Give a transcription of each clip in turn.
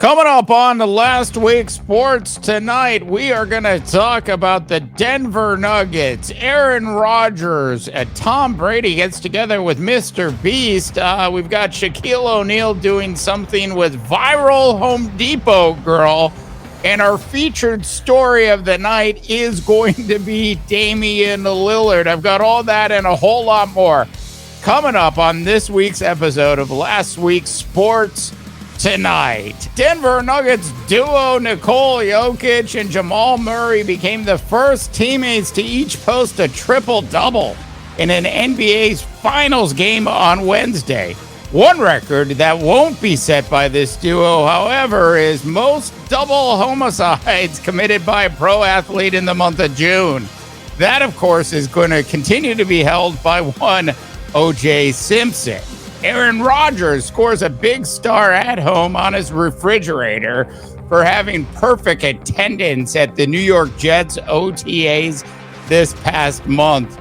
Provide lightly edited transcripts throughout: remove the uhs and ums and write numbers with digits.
Coming up on the last week's sports tonight, we are going to talk about the Denver Nuggets. Aaron Rodgers and Tom Brady gets together with Mr. Beast. We've got Shaquille O'Neal doing something with viral Home Depot girl. And our featured story of the night is going to be Damian Lillard. I've got all that and a whole lot more coming up on this week's episode of Last Week's Sports Tonight. Denver Nuggets duo Nikola Jokic and Jamal Murray became the first teammates to each post a triple-double in an NBA's finals game on Wednesday. One record that won't be set by this duo, however, is most double homicides committed by a pro athlete in the month of June. That, of course, is going to continue to be held by one O.J. Simpson. Aaron Rodgers scores a big star at home on his refrigerator for having perfect attendance at the New York Jets OTAs this past month.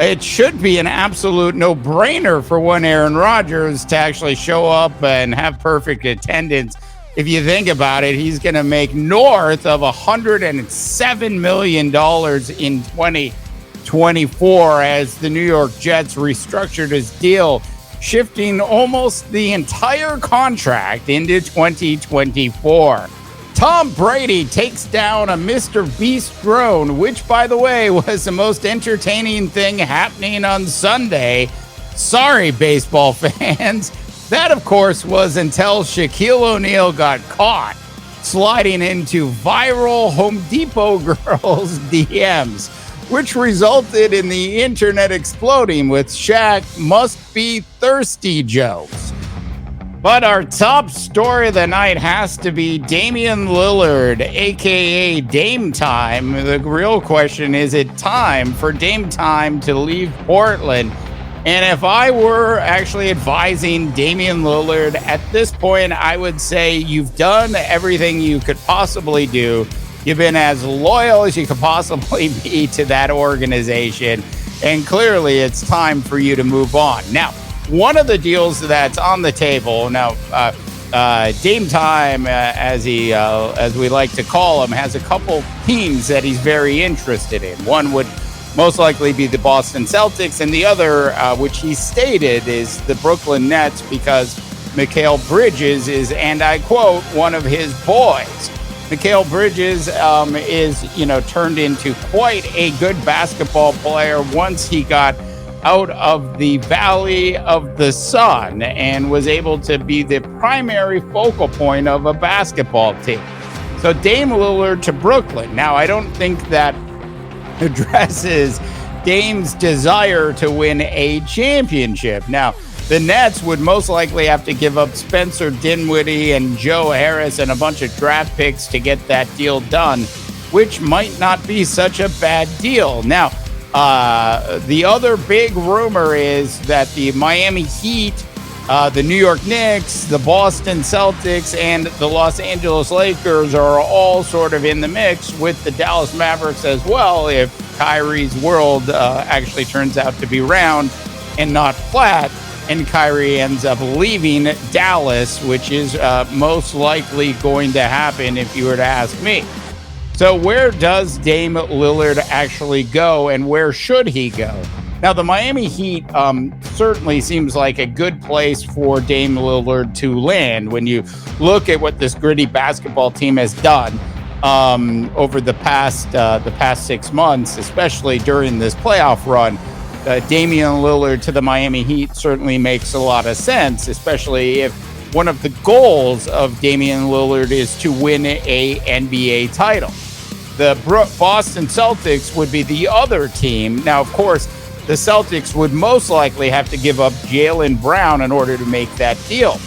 It should be an absolute no-brainer for one Aaron Rodgers to actually show up and have perfect attendance. If you think about it, he's going to make north of $107 million in 2024 as the New York Jets restructured his deal, shifting almost the entire contract into 2024. Tom Brady takes down a Mr. Beast drone, which, by the way, was the most entertaining thing happening on Sunday. Sorry, baseball fans. That, of course, was until Shaquille O'Neal got caught sliding into viral Home Depot girls' DMs, which resulted in the internet exploding with Shaq must be thirsty jokes. But our top story of the night has to be Damian Lillard, a.k.a. Dame Time. The real question, is it time for Dame Time to leave Portland? And if I were actually advising Damian Lillard at this point, I would say you've done everything you could possibly do. You've been as loyal as you could possibly be to that organization. And clearly it's time for you to move on. Now, one of the deals that's on the table now, Dame Time, as we like to call him, has a couple teams that he's very interested in. One would most likely be the Boston Celtics, and the other, which he stated, is the Brooklyn Nets, because Mikal Bridges is, and I quote, one of his boys. Mikal Bridges is, turned into quite a good basketball player once he got out of the Valley of the Sun and was able to be the primary focal point of a basketball team. So Dame Lillard to Brooklyn. Now, I don't think that addresses Dame's desire to win a championship. Now, the Nets would most likely have to give up Spencer Dinwiddie and Joe Harris and a bunch of draft picks to get that deal done, which might not be such a bad deal. Now, the other big rumor is that the Miami Heat, the New York Knicks, the Boston Celtics, and the Los Angeles Lakers are all sort of in the mix, with the Dallas Mavericks as well, if Kyrie's world actually turns out to be round and not flat, and Kyrie ends up leaving Dallas, which is most likely going to happen if you were to ask me. So where does Dame Lillard actually go, and where should he go? Now, the Miami Heat certainly seems like a good place for Dame Lillard to land when you look at what this gritty basketball team has done over the past 6 months, especially during this playoff run. Damian Lillard to the Miami Heat certainly makes a lot of sense, especially if one of the goals of Damian Lillard is to win a NBA title. The Boston Celtics would be the other team. Now, of course, the Celtics would most likely have to give up Jaylen Brown in order to make that deal.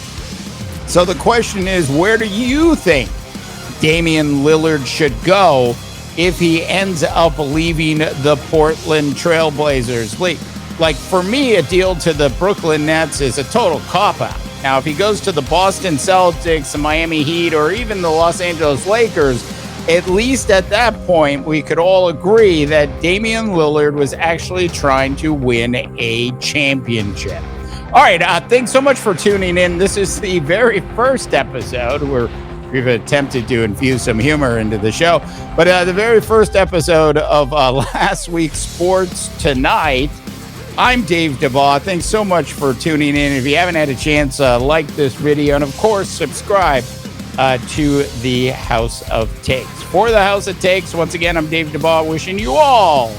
So the question is, where do you think Damian Lillard should go if he ends up leaving the Portland Trailblazers? Like, for me, a deal to the Brooklyn Nets is a total cop-out. Now, if he goes to the Boston Celtics, the Miami Heat, or even the Los Angeles Lakers, at least at that point, we could all agree that Damian Lillard was actually trying to win a championship. All right, thanks so much for tuning in. This is the very first episode. We're we've attempted to infuse some humor into the show. But the very first episode of Last Week's Sports Tonight, I'm Dave DeBaugh. Thanks so much for tuning in. If you haven't had a chance, like this video, and of course, subscribe to the House of Takes. For the House of Takes, once again, I'm Dave DeBaugh, wishing you all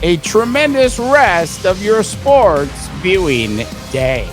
a tremendous rest of your sports viewing day.